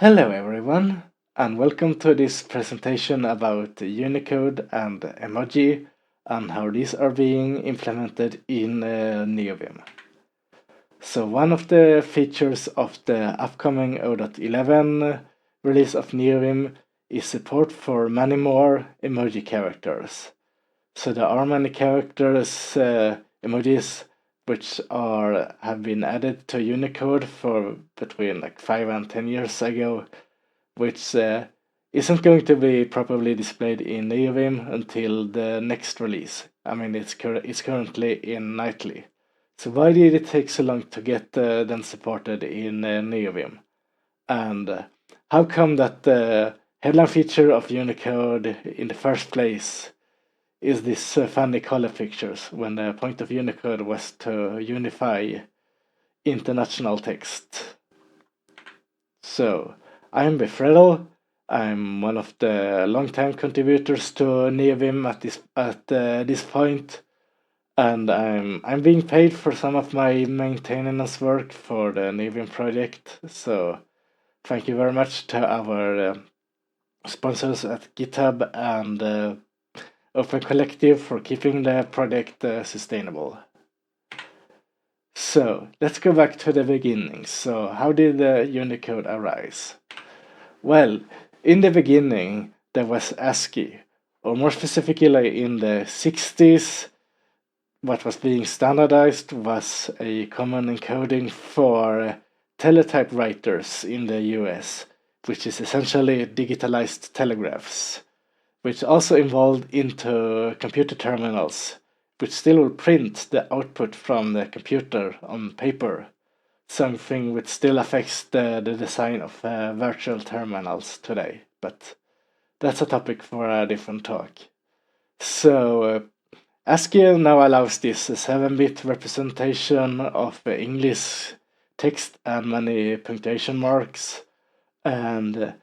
Hello everyone, and welcome to this presentation about Unicode and emoji and how these are being implemented in Neovim. So one of the features of the upcoming 0.11 release of Neovim is support for many more emoji characters. So there are many characters, emojis, which have been added to Unicode for between like 5 and 10 years ago, which isn't going to be properly displayed in Neovim until the next release. I mean, it's currently in nightly. So why did it take so long to get them supported in Neovim? And how come that the headline feature of Unicode in the first place is this funny color pictures when the point of Unicode was to unify international text? So, I'm Bfredl. I'm one of the long-time contributors to Neovim at this point, and I'm being paid for some of my maintenance work for the Neovim project. So, thank you very much to our sponsors at GitHub and Open Collective for keeping the project sustainable. So, let's go back to the beginning. So, how did Unicode arise? Well, in the beginning, there was ASCII, or more specifically in the 60s, what was being standardized was a common encoding for teletype writers in the US, which is essentially digitalized telegraphs, which also evolved into computer terminals, which still will print the output from the computer on paper, something which still affects the design of virtual terminals today, but that's a topic for a different talk. So ASCII now allows this 7-bit representation of English text and many punctuation marks, and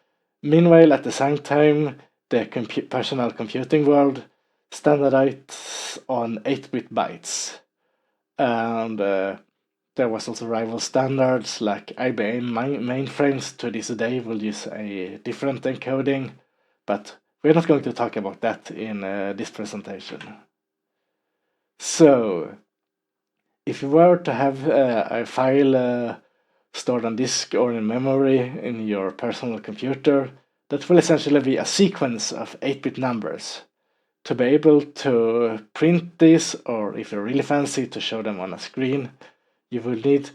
meanwhile at the same time the personal computing world standardized on 8-bit bytes, and there was also rival standards like IBM mainframes to this day will use a different encoding, but we're not going to talk about that in this presentation. So, if you were to have a file stored on disk or in memory in your personal computer, that will essentially be a sequence of 8-bit numbers. To be able to print this, or if you're really fancy, to show them on a screen, you will need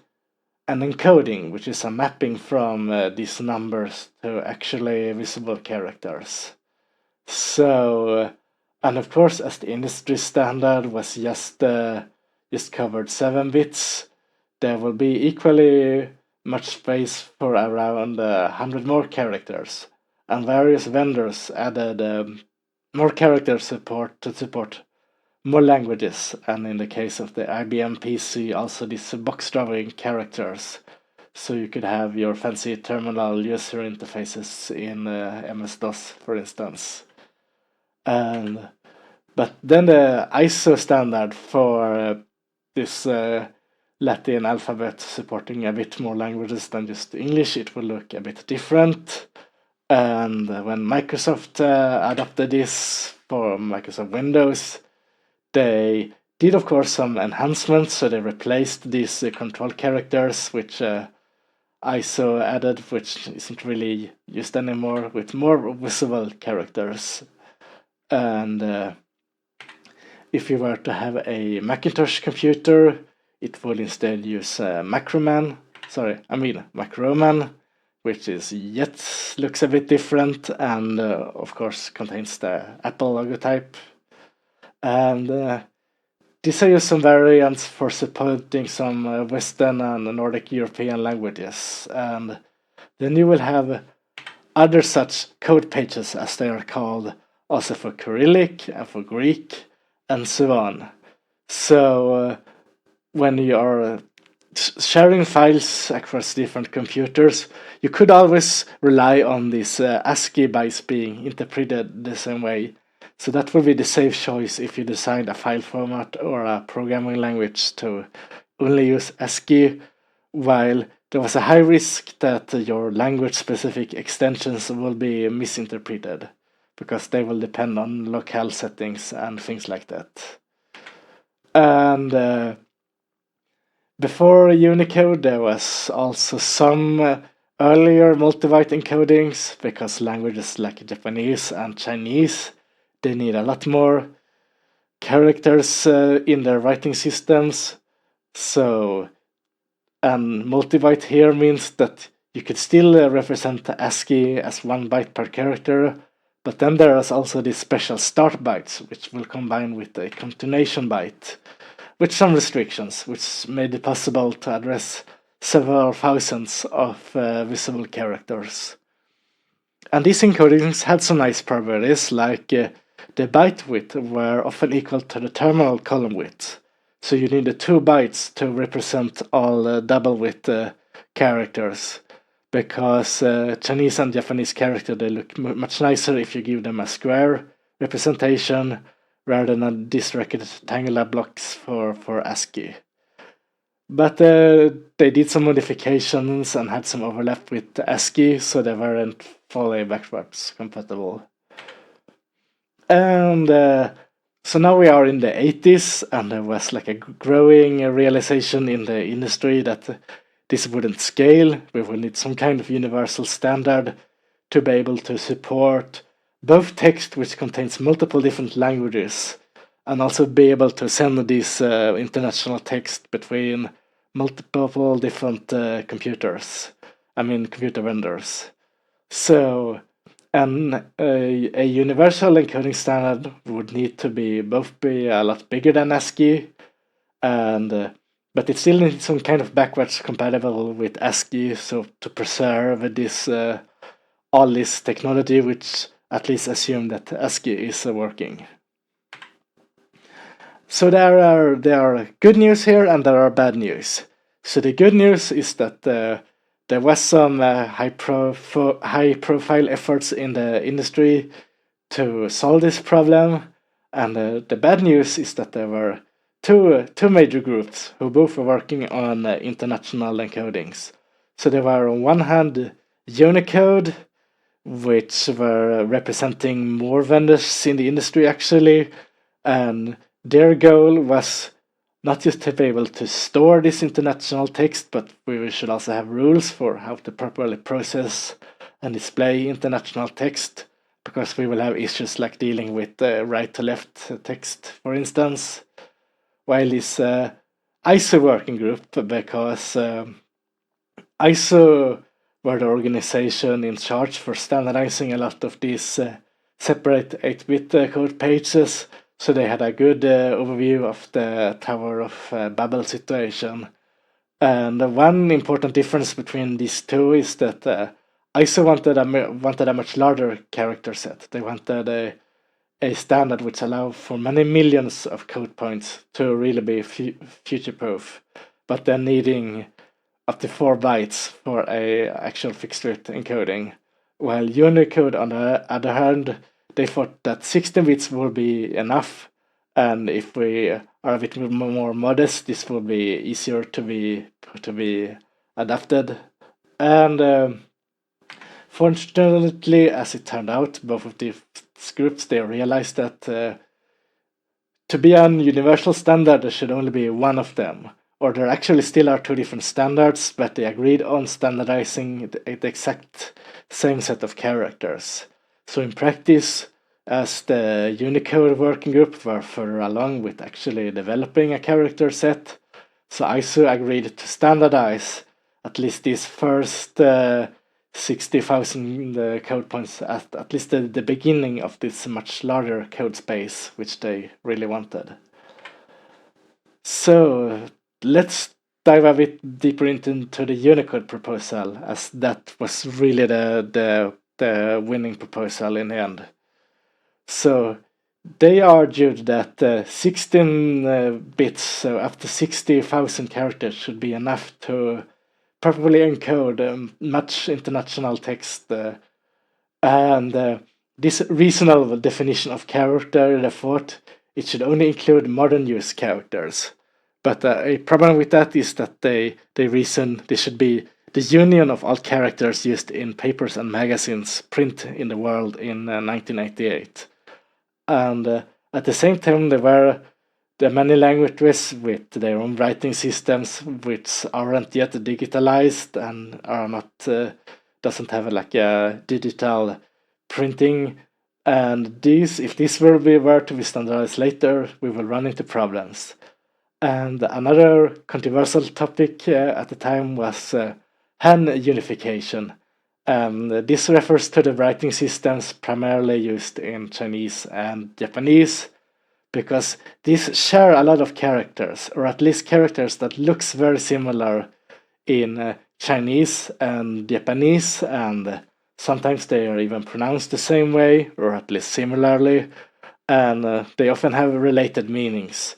an encoding, which is a mapping from these numbers to actually visible characters. So, and of course, as the industry standard was just covered 7 bits, there will be equally much space for around 100 more characters, and various vendors added more character support to support more languages, and in the case of the IBM PC, also these box drawing characters, so you could have your fancy terminal user interfaces in MS-DOS, for instance. But then the ISO standard for this Latin alphabet supporting a bit more languages than just English, it will look a bit different. And when Microsoft adopted this for Microsoft Windows, they did, of course, some enhancements. So they replaced these control characters, which ISO added, which isn't really used anymore, with more visible characters. And if you were to have a Macintosh computer, it would instead use Macroman, which is looks a bit different, and of course contains the Apple logotype. And these are just some variants for supporting some Western and Nordic European languages. And then you will have other such code pages, as they are called, also for Cyrillic and for Greek, and so on. So when you are sharing files across different computers, you could always rely on these ASCII bytes being interpreted the same way. So that would be the safe choice if you decide a file format or a programming language to only use ASCII, while there was a high risk that your language-specific extensions will be misinterpreted because they will depend on locale settings and things like that. And before Unicode, there was also some earlier multibyte encodings, because languages like Japanese and Chinese, they need a lot more characters in their writing systems. So, and multibyte here means that you could still represent ASCII as 1 byte per character, but then there is also these special start bytes, which will combine with a continuation byte, with some restrictions, which made it possible to address several thousands of visible characters. And these encodings had some nice properties, like the byte width were often equal to the terminal column width. So you needed 2 bytes to represent all double width characters, because Chinese and Japanese characters, they look much nicer if you give them a square representation rather than these rectangular blocks for ASCII. But they did some modifications and had some overlap with ASCII, so they weren't fully backwards compatible. And so now we are in the 80s, and there was like a growing realization in the industry that this wouldn't scale. We will need some kind of universal standard to be able to support both text, which contains multiple different languages, and also be able to send this international text between multiple different computer vendors. So, a universal encoding standard would need to be a lot bigger than ASCII, but it still needs some kind of backwards compatible with ASCII, so to preserve this all this technology, which at least assume that ASCII is working. So there are good news here and there are bad news. So the good news is that there was some high profile efforts in the industry to solve this problem, and the bad news is that there were two major groups who both were working on international encodings. So there were on one hand Unicode, which were representing more vendors in the industry actually, and their goal was not just to be able to store this international text, but we should also have rules for how to properly process and display international text, because we will have issues like dealing with right to left text, for instance. While this ISO working group, because ISO were the organization in charge for standardizing a lot of these separate 8-bit code pages, so they had a good overview of the Tower of Babel situation. And one important difference between these two is that ISO wanted a much larger character set. They wanted a standard which allowed for many millions of code points to really be future-proof, but then needing up to 4 bytes for a actual fixed-rate encoding. While Unicode, on the other hand, they thought that 16 bits will be enough, and if we are a bit more modest, this will be easier to be adapted. And fortunately, as it turned out, both of these groups, they realized that to be an universal standard, there should only be one of them. Or there actually still are 2 different standards, but they agreed on standardizing the exact same set of characters. So in practice, as the Unicode working group were further along with actually developing a character set, so ISO agreed to standardize at least these first 60,000 code points at least the beginning of this much larger code space, which they really wanted. So let's dive a bit deeper into the Unicode proposal, as that was really the winning proposal in the end. So they argued that 16 bits, so up to 60,000 characters, should be enough to properly encode much international text. And this reasonable definition of character, they thought it should only include modern use characters, But a problem with that is that they reason this should be the union of all characters used in papers and magazines print in the world in 1988. And at the same time, there were the many languages with their own writing systems, which aren't yet digitalized and are not doesn't have like a digital printing. And these, if this were to be standardized later, we will run into problems. And another controversial topic at the time was Han unification. This refers to the writing systems primarily used in Chinese and Japanese, because these share a lot of characters, or at least characters that looks very similar in Chinese and Japanese, and sometimes they are even pronounced the same way, or at least similarly, and they often have related meanings.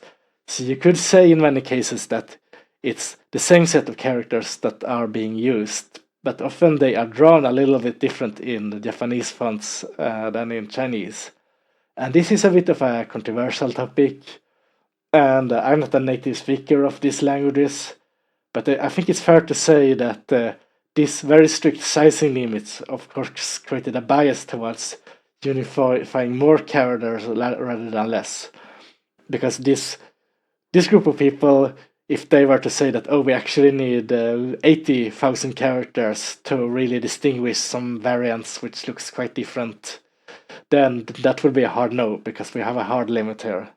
So you could say in many cases that it's the same set of characters that are being used, but often they are drawn a little bit different in the Japanese fonts than in Chinese. And this is a bit of a controversial topic, and I'm not a native speaker of these languages, but I think it's fair to say that these very strict sizing limits, of course, created a bias towards unifying more characters rather than less. Because this group of people, if they were to say that, oh, we actually need 80,000 characters to really distinguish some variants which looks quite different, then that would be a hard no, because we have a hard limit here.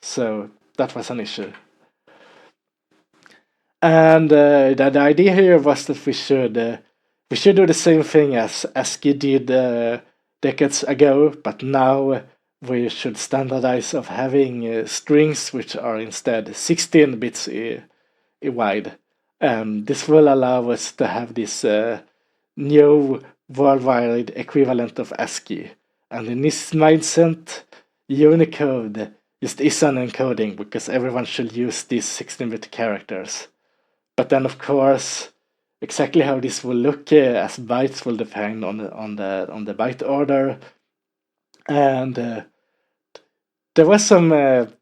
So that was an issue. And the idea here was that we should do the same thing as ASCII did decades ago, but now we should standardize of having strings which are instead 16 bits wide. And this will allow us to have this new worldwide equivalent of ASCII. And in this mindset, Unicode just is an encoding, because everyone should use these 16-bit characters. But then, of course, exactly how this will look as bytes will depend on the byte order. And there was some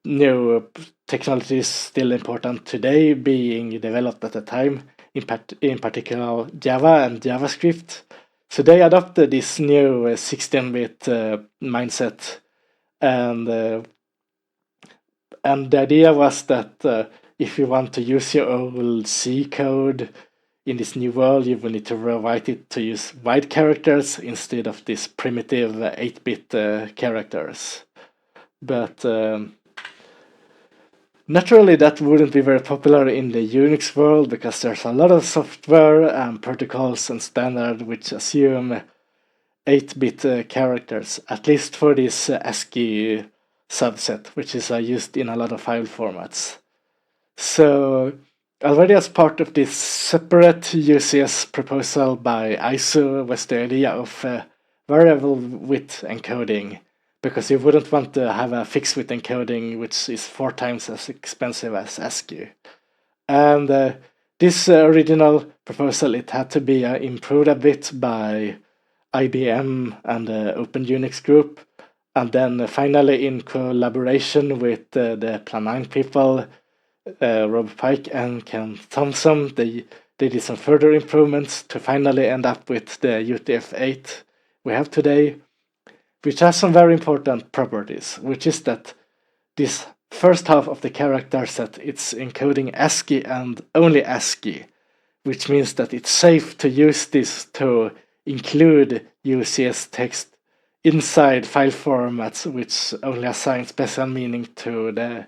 new technologies still important today being developed at the time, in particular Java and JavaScript. So they adopted this new 16-bit mindset, and the idea was that if you want to use your old C code in this new world, you will need to rewrite it to use wide characters instead of these primitive 8-bit characters. But naturally, that wouldn't be very popular in the Unix world, because there's a lot of software and protocols and standards which assume 8-bit characters, at least for this ASCII subset, which is used in a lot of file formats. So already as part of this separate UCS proposal by ISO was the idea of variable width encoding, because you wouldn't want to have a fixed width encoding which is 4 times as expensive as ASCII. And this original proposal, it had to be improved a bit by IBM and the Open Unix group, and then finally in collaboration with the Plan9 people, Rob Pike and Ken Thompson, they did some further improvements to finally end up with the UTF-8 we have today, which has some very important properties, which is that this first half of the character set, it's encoding ASCII and only ASCII, which means that it's safe to use this to include UCS text inside file formats which only assign special meaning to the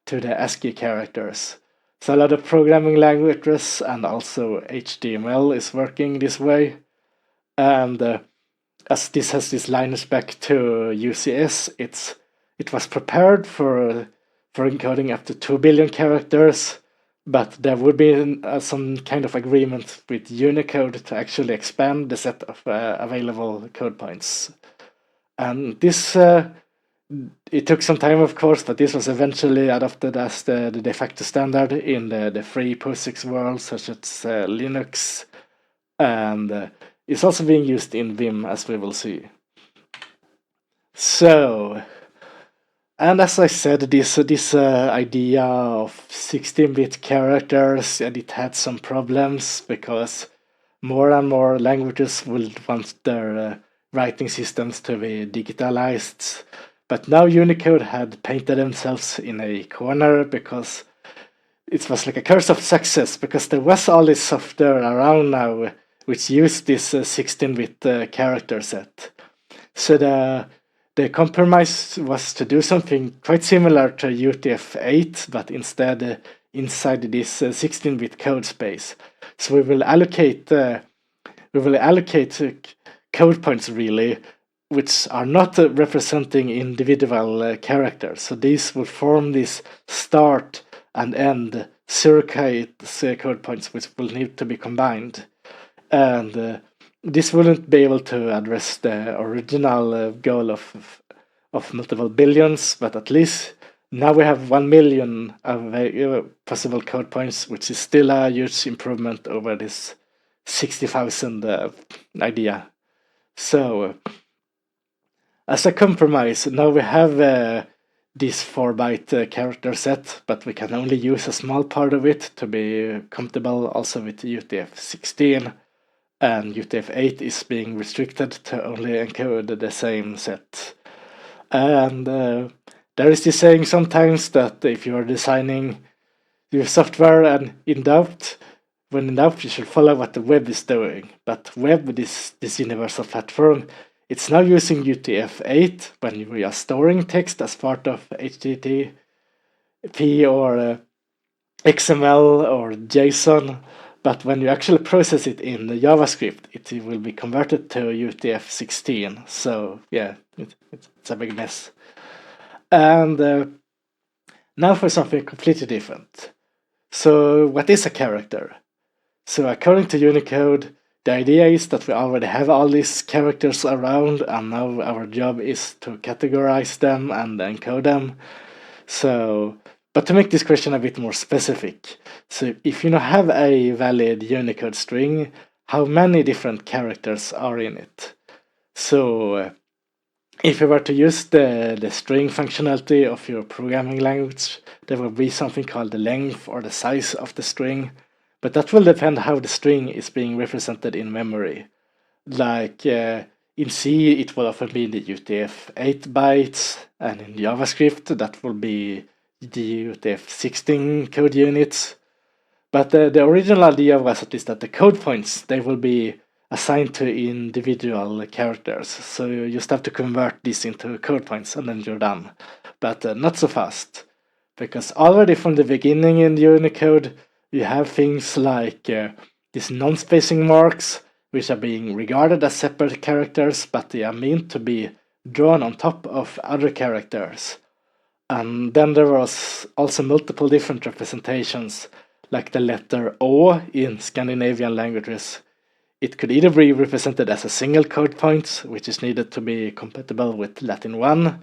ASCII characters. So a lot of programming languages and also HTML is working this way. And as this has this lineage back to UCS, it was prepared for encoding up to 2 billion characters, but there would be some kind of agreement with Unicode to actually expand the set of available code points. And this, it took some time, of course, but this was eventually adopted as the de facto standard in the free POSIX world, such as Linux, and it's also being used in Vim, as we will see. So And as I said, this idea of 16-bit characters, and it had some problems because more and more languages will want their writing systems to be digitalized. But now Unicode had painted themselves in a corner because it was like a curse of success, because there was all this software around now which used this 16-bit character set. So the compromise was to do something quite similar to UTF-8, but instead inside this 16-bit code space. So we will allocate code points really, which are not representing individual characters. So these will form this start and end circuit code points, which will need to be combined. And this wouldn't be able to address the original goal of multiple billions, but at least now we have 1 million possible code points, which is still a huge improvement over this 60,000 idea. So, as a compromise, now we have this 4-byte character set, but we can only use a small part of it to be compatible also with UTF-16, and UTF-8 is being restricted to only encode the same set. And there is this saying sometimes that if you are designing your software and when in doubt, you should follow what the web is doing. But web, this universal platform, it's now using UTF-8 when we are storing text as part of HTTP or XML or JSON. But when you actually process it in the JavaScript, it will be converted to UTF-16. So yeah, it's a big mess. And now for something completely different. So what is a character? So according to Unicode, the idea is that we already have all these characters around, and now our job is to categorize them and encode them. So, but to make this question a bit more specific, so if you now have a valid Unicode string, how many different characters are in it? So, if you were to use the string functionality of your programming language, there will be something called the length or the size of the string. But that will depend how the string is being represented in memory. Like in C, it will often be the UTF-8 bytes, and in JavaScript, that will be the UTF-16 code units. But the original idea was at least that the code points, they will be assigned to individual characters. So you just have to convert this into code points, and then you're done. But not so fast, because already from the beginning in Unicode, you have things like these non-spacing marks, which are being regarded as separate characters, but they are meant to be drawn on top of other characters. And then there was also multiple different representations, like the letter O in Scandinavian languages. It could either be represented as a single code point, which is needed to be compatible with Latin 1,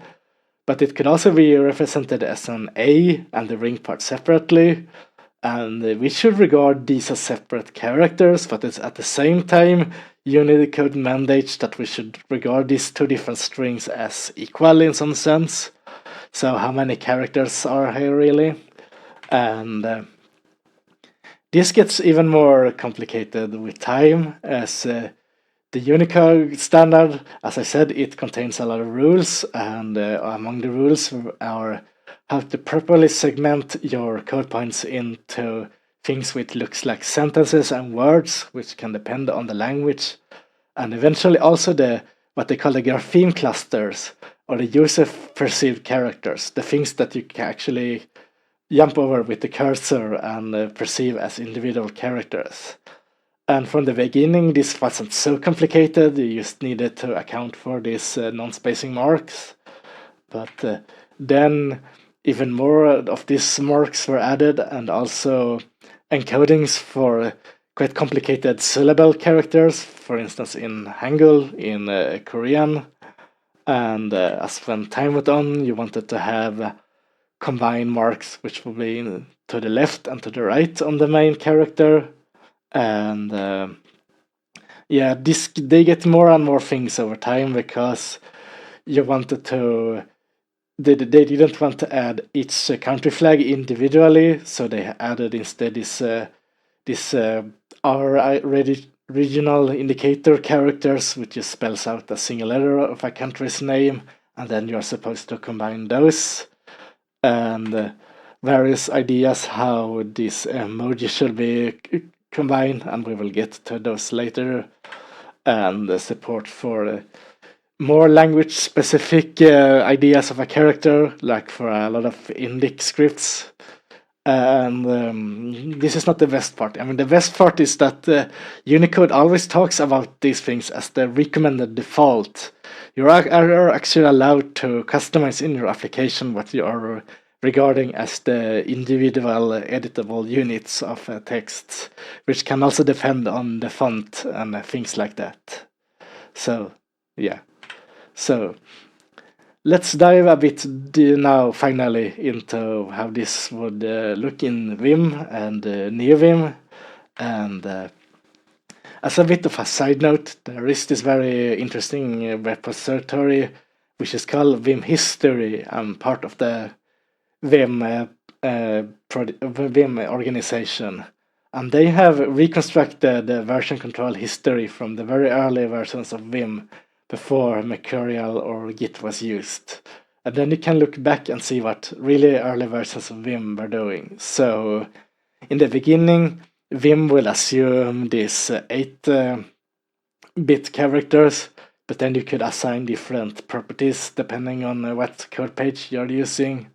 but it could also be represented as an A and the ring part separately. And we should regard these as separate characters, but it's at the same time, Unicode mandates that we should regard these two different strings as equal in some sense. So how many characters are here really? And this gets even more complicated with time, as the Unicode standard, as I said, it contains a lot of rules, and among the rules are how to properly segment your code points into things which looks like sentences and words, which can depend on the language, and eventually also what they call the grapheme clusters, or the user-perceived characters, the things that you can actually jump over with the cursor and perceive as individual characters. And from the beginning, this wasn't so complicated. You just needed to account for these non-spacing marks. But then even more of these marks were added, and also encodings for quite complicated syllable characters, for instance in Hangul, in Korean. And as when time went on, you wanted to have combined marks which will be to the left and to the right on the main character. And yeah, they get more and more things over time, because you wanted to they didn't want to add each country flag individually, so they added instead this regional indicator characters, which just spells out a single letter of a country's name, and then you're supposed to combine those. And various ideas how this emoji should be combined, and we will get to those later. And support for more language-specific ideas of a character, like for a lot of Indic scripts. And this is not the best part. I mean, the best part is that Unicode always talks about these things as the recommended default. You are actually allowed to customize in your application what you are regarding as the individual editable units of text, which can also depend on the font and things like that. So, yeah. So, let's dive a bit now, finally, into how this would look in Vim and Neovim. And as a bit of a side note, there is this very interesting repository which is called Vim History, part of the Vim Vim organization. And they have reconstructed the version control history from the very early versions of Vim before Mercurial or Git was used. And then you can look back and see what really early versions of Vim were doing. So in the beginning, Vim will assume these 8-bit characters, but then you could assign different properties depending on what code page you're using.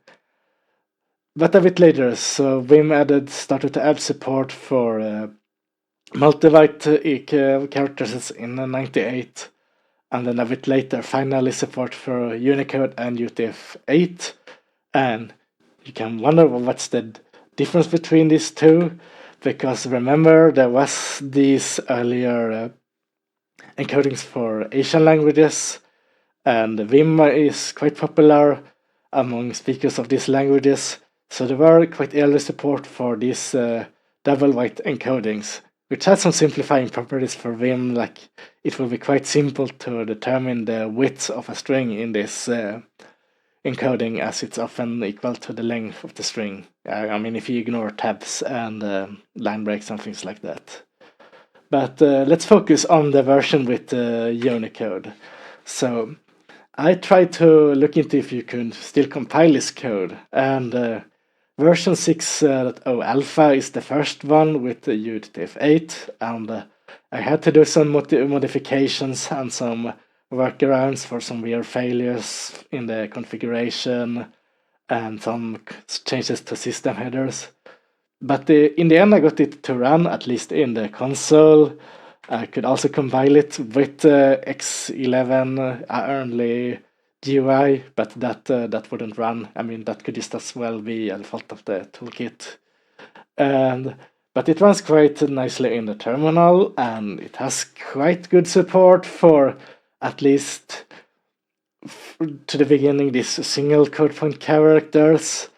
But a bit later, so Vim started to add support for multi-byte characters in 98. And then a bit later, finally support for Unicode and UTF-8. And you can wonder what's the difference between these two, because remember there was these earlier encodings for Asian languages, and Vim is quite popular among speakers of these languages. So there were quite early support for these double white encodings, which had some simplifying properties for Vim, like it will be quite simple to determine the width of a string in this encoding, as it's often equal to the length of the string. I mean, if you ignore tabs and line breaks and things like that. But let's focus on the version with Unicode. So I tried to look into if you could still compile this code, and version 6.0 alpha is the first one with the UTF-8, and I had to do some modifications and some workarounds for some weird failures in the configuration and some changes to system headers. But in the end, I got it to run, at least in the console. I could also compile it with X11 early GUI, but that wouldn't run. I mean, that could just as well be a fault of the toolkit. But it runs quite nicely in the terminal, and it has quite good support for at least to the beginning these single code point characters,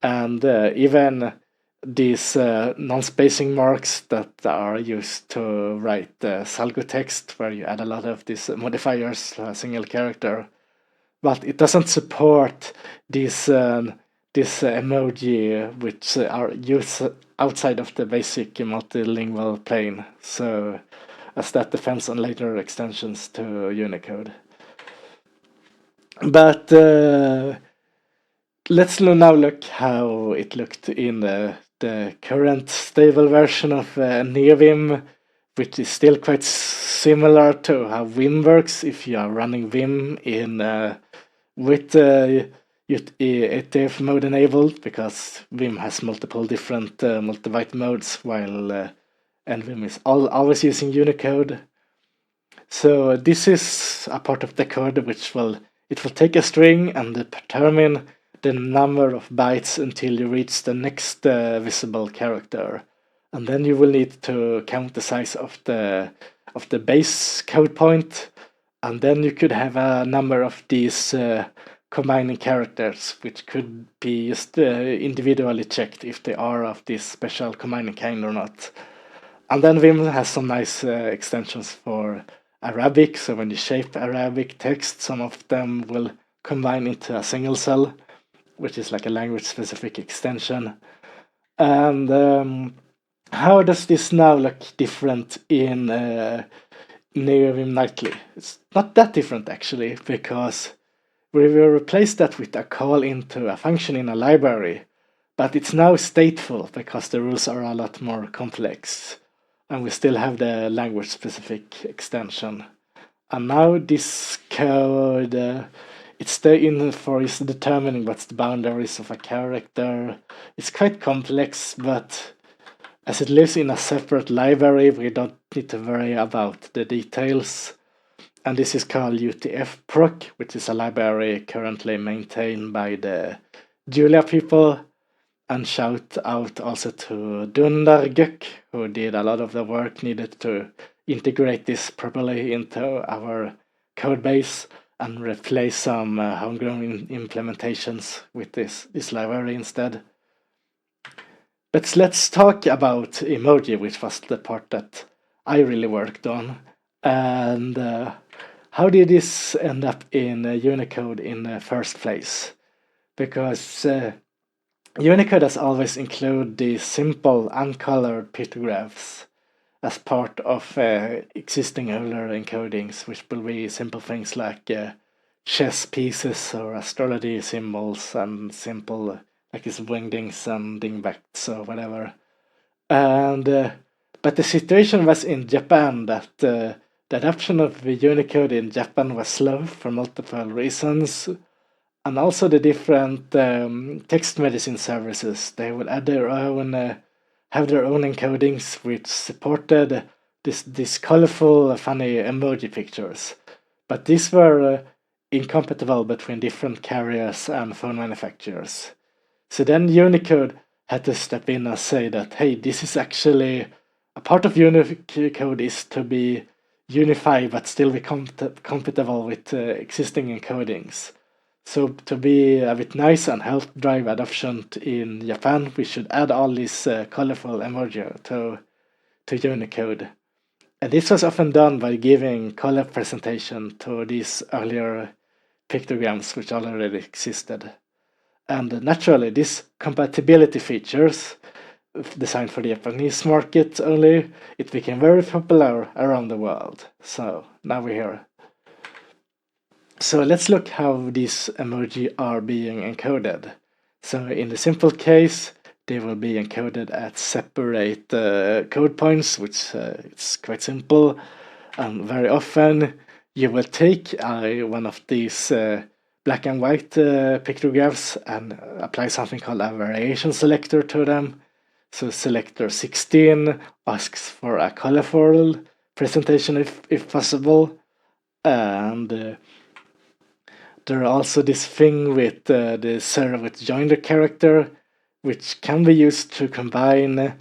and even these non-spacing marks that are used to write Salgo text, where you add a lot of these modifiers to a single character. But it doesn't support these emoji, which are used outside of the basic multilingual plane. So, as that depends on later extensions to Unicode. But let's now look how it looked in the current stable version of Neovim, which is still quite similar to how Vim works if you are running Vim in with ETF mode enabled, because Vim has multiple different multi-byte modes, while NVim is always using Unicode. So this is a part of the code which will take a string and determine the number of bytes until you reach the next visible character, and then you will need to count the size of the base code point, and then you could have a number of these combining characters, which could be just individually checked if they are of this special combining kind or not. And then Vim has some nice extensions for Arabic, so when you shape Arabic text, some of them will combined into a single cell, which is like a language-specific extension. And how does this now look different in Neovim Nightly? It's not that different actually, because we will replace that with a call into a function in a library, but it's now stateful because the rules are a lot more complex, and we still have the language-specific extension. And now this code, it's determining what's the boundaries of a character. It's quite complex, but as it lives in a separate library, we don't need to worry about the details. And this is called UTF-proc, which is a library currently maintained by the Julia people. And shout out also to Dundarguk, who did a lot of the work needed to integrate this properly into our code base and replace some homegrown implementations with this library instead. But let's talk about emoji, which was the part that I really worked on. And how did this end up in Unicode in the first place? Because Unicode has always included these simple uncolored pictographs as part of existing older encodings, which will be simple things like chess pieces or astrology symbols and simple like his wingdings and dingbats or whatever. And but the situation was in Japan that the adoption of the Unicode in Japan was slow for multiple reasons. And also the different text medicine services, they would add their own, have their own encodings which supported this colorful, funny emoji pictures. But these were incompatible between different carriers and phone manufacturers. So then Unicode had to step in and say that, hey, this is actually a part of Unicode is to be unified but still be compatible with existing encodings. So to be a bit nice and help drive adoption in Japan, we should add all these colorful emoji to Unicode. And this was often done by giving color presentation to these earlier pictograms which already existed. And naturally, these compatibility features, designed for the Japanese market only, it became very popular around the world. So now we're here. So let's look how these emoji are being encoded. So in the simple case, they will be encoded at separate code points, which it's quite simple. And very often you will take one of these black and white pictographs and apply something called a variation selector to them. So selector 16 asks for a colorful presentation if possible. And there are also this thing with the server with joiner character, which can be used to combine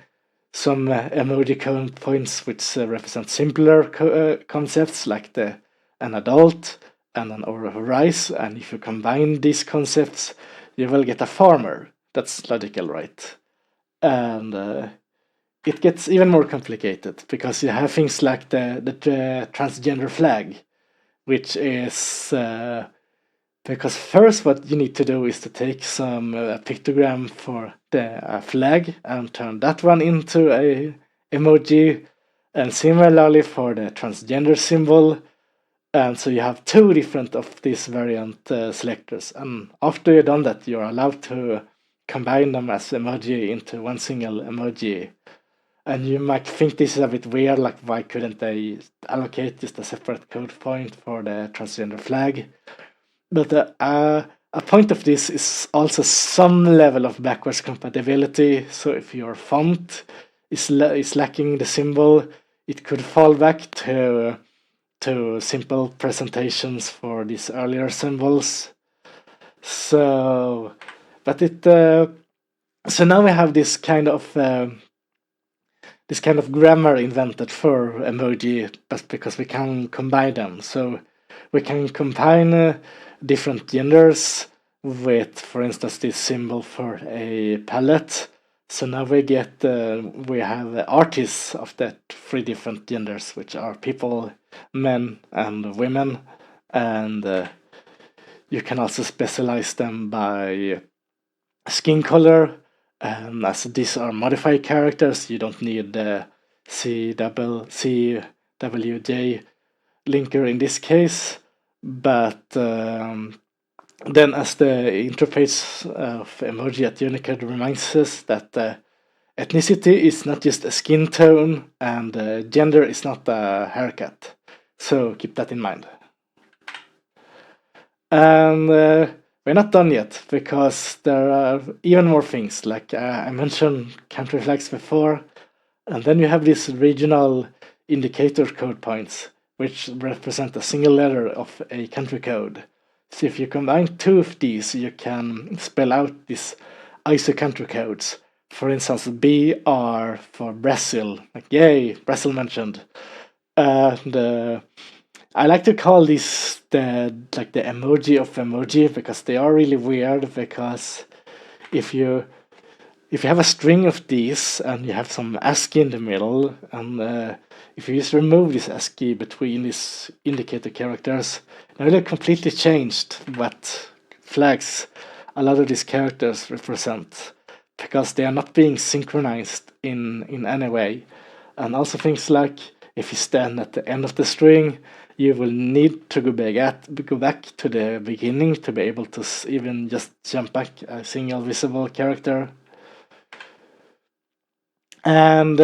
some emoji code points which represent simpler concepts like an adult and an over horizon. And if you combine these concepts, you will get a farmer. That's logical, right? And it gets even more complicated because you have things like the transgender flag, which is because first what you need to do is to take some pictogram for the flag and turn that one into a emoji, and similarly for the transgender symbol. And so you have two different of these variant selectors, and after you've done that, you're allowed to combine them as emoji into one single emoji. And you might think this is a bit weird, like why couldn't they allocate just a separate code point for the transgender flag? But a point of this is also some level of backwards compatibility. So if your font is lacking the symbol, it could fall back to simple presentations for these earlier symbols. So, but so now we have this kind of grammar invented for emoji, but because we can combine them. So we can combine different genders with, for instance, this symbol for a palette. So now we have artists of that three different genders, which are people, men, and women. And You can also specialize them by skin color, and as these are modified characters, you don't need the CWJ linker in this case. But then, as the interface of emoji at Unicode reminds us that ethnicity is not just a skin tone, and gender is not a haircut. So keep that in mind. And we're not done yet, because there are even more things. Like I mentioned country flags before, and then you have these regional indicator code points, which represent a single letter of a country code. So if you combine two of these, you can spell out these ISO country codes. For instance, BR for Brazil, like yay, Brazil mentioned. And I like to call these the emoji of emoji, because they are really weird. Because if you have a string of these and you have some ASCII in the middle, and if you just remove this ASCII between these indicator characters, it really completely changed what flags a lot of these characters represent, because they are not being synchronized in any way. And also things like, if you stand at the end of the string, you will need to go back to the beginning to be able to even just jump back a single visible character. And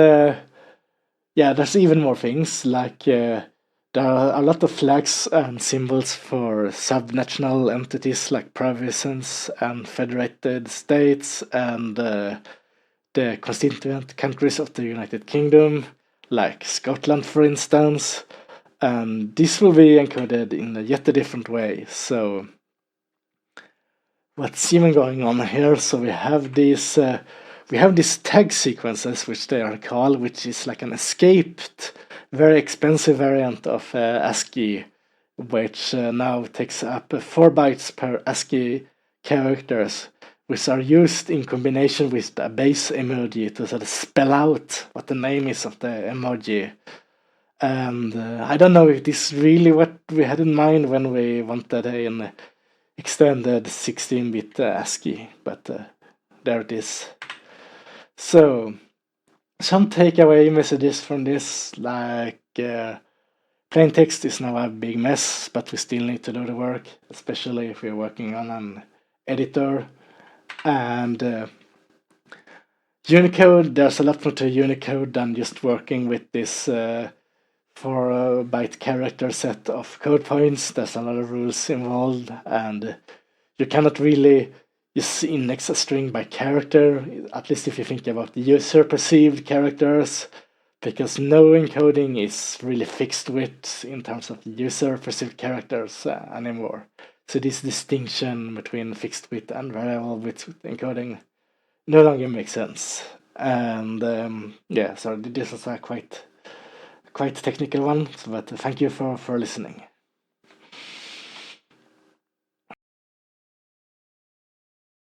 yeah, there's even more things, like there are a lot of flags and symbols for subnational entities like provinces and federated states, and the constituent countries of the United Kingdom, like Scotland, for instance. And this will be encoded in a yet a different way. So what's even going on here? So we have these tag sequences, which they are called, which is like an escaped, very expensive variant of ASCII, which now takes up 4 bytes per ASCII characters, which are used in combination with a base emoji to sort of spell out what the name is of the emoji. And I don't know if this is really what we had in mind when we wanted an extended 16-bit ASCII, but there it is. So, some takeaway messages from this, like plain text is now a big mess, but we still need to do the work, especially if we're working on an editor. And Unicode, there's a lot more to Unicode than just working with this 4-byte character set of code points. There's a lot of rules involved, and you cannot really just index a string by character, at least if you think about the user-perceived characters, because no encoding is really fixed width in terms of user-perceived characters anymore. So this distinction between fixed width and variable width encoding no longer makes sense. And yeah, sorry, this was a quite technical one, but thank you for listening.